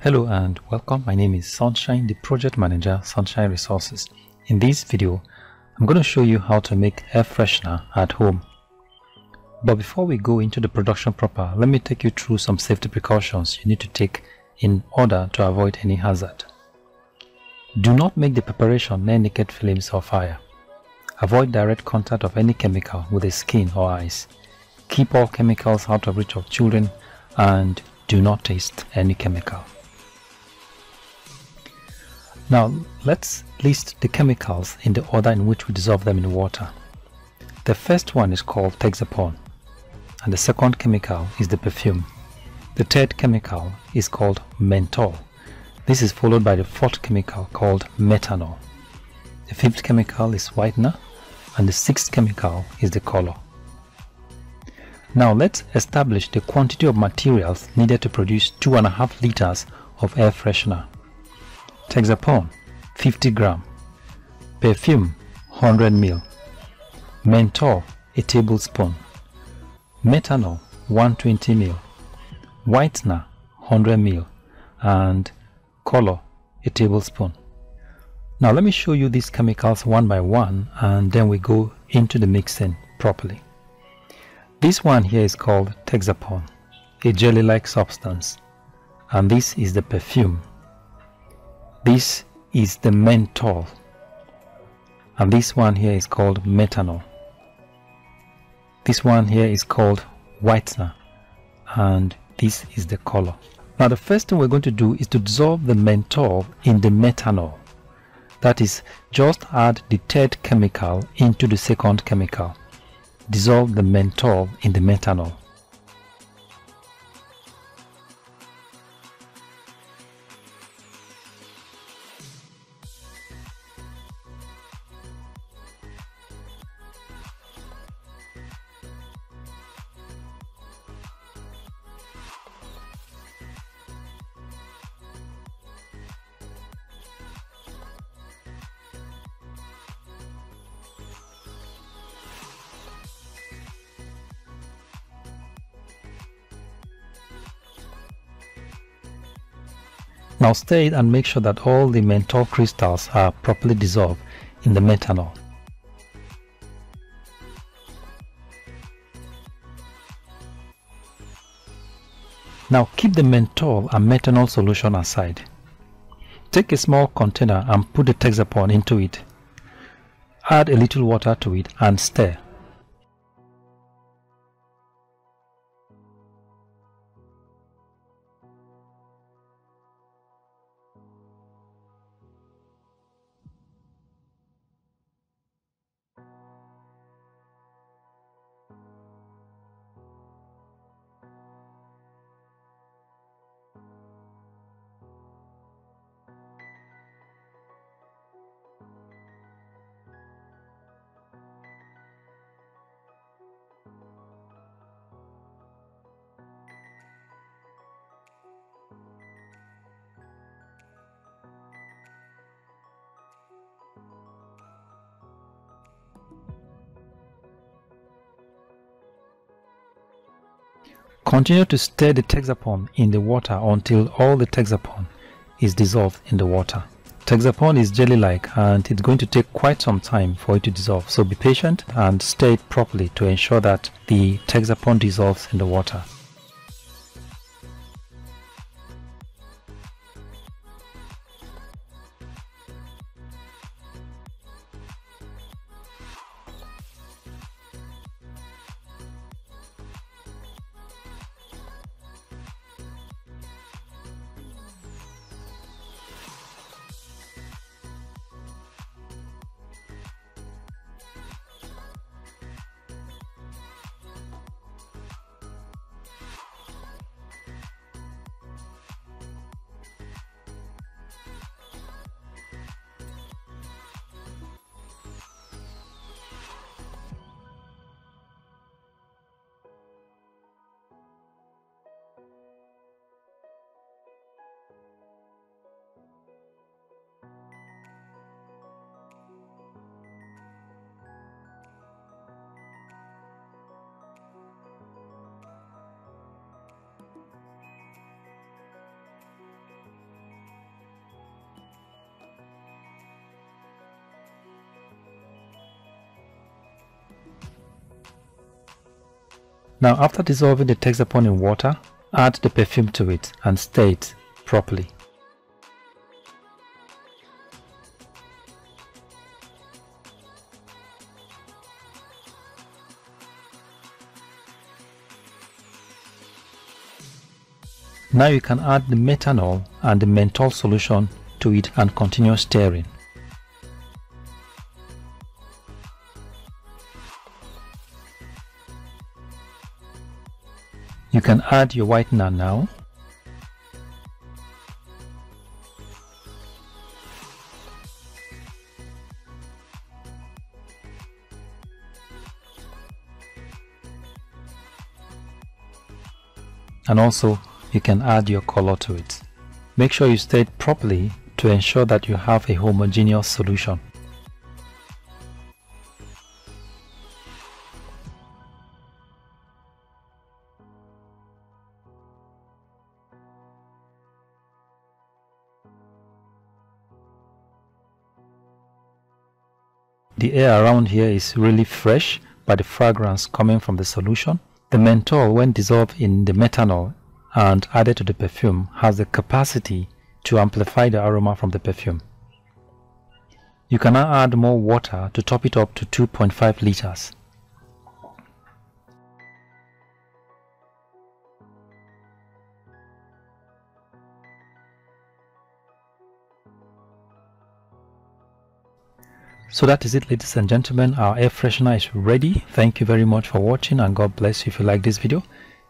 Hello and welcome. My name is Sunshine, the project manager, Sunshine Resources. In this video, I'm going to show you how to make air freshener at home. But before we go into the production proper, let me take you through some safety precautions you need to take in order to avoid any hazard. Do not make the preparation near naked flames or fire. Avoid direct contact of any chemical with the skin or eyes. Keep all chemicals out of reach of children and do not taste any chemical. Now let's list the chemicals in the order in which we dissolve them in water. The first one is called Texapon, and the second chemical is the perfume. The third chemical is called menthol. This is followed by the fourth chemical called methanol. The fifth chemical is whitener, and the sixth chemical is the color. Now let's establish the quantity of materials needed to produce 2.5 liters of air freshener. Texapon 50 gram, perfume 100 ml, menthol a tablespoon, methanol 120 ml, whitener 100 ml, and color a tablespoon. Now let me show you these chemicals one by one and then we go into the mixing properly. This one here is called Texapon, a jelly-like substance, and this is the perfume. This is the menthol, and this one here is called methanol. This one here is called whitener, and this is the color. Now the first thing we're going to do is to dissolve the menthol in the methanol. That is, just add the third chemical into the second chemical. Dissolve the menthol in the methanol. Now stir it and make sure that all the menthol crystals are properly dissolved in the methanol. Now keep the menthol and methanol solution aside. Take a small container and put the Texapon into it. Add a little water to it and stir. Continue to stir the Texapon in the water until all the Texapon is dissolved in the water. Texapon is jelly-like and it's going to take quite some time for it to dissolve, so be patient and stir it properly to ensure that the Texapon dissolves in the water. Now after dissolving the Texapon in water, add the perfume to it and stir it properly. Now you can add the methanol and the menthol solution to it and continue stirring. You can add your whitener now. And also you can add your color to it. Make sure you stir it properly to ensure that you have a homogeneous solution. The air around here is really fresh by the fragrance coming from the solution. The menthol, when dissolved in the methanol and added to the perfume, has the capacity to amplify the aroma from the perfume. You can now add more water to top it up to 2.5 liters. So that is it, ladies and gentlemen. Our air freshener is ready. Thank you very much for watching, and God bless you. If you like this video,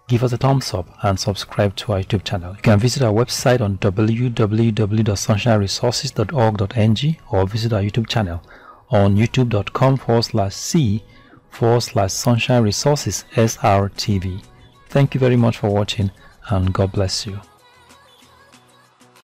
give us a thumbs up and subscribe to our YouTube channel. You can visit our website on www.sunshineresources.org.ng or visit our YouTube channel on youtube.com/c/Sunshine Resources SRTV. Thank you very much for watching, and God bless you.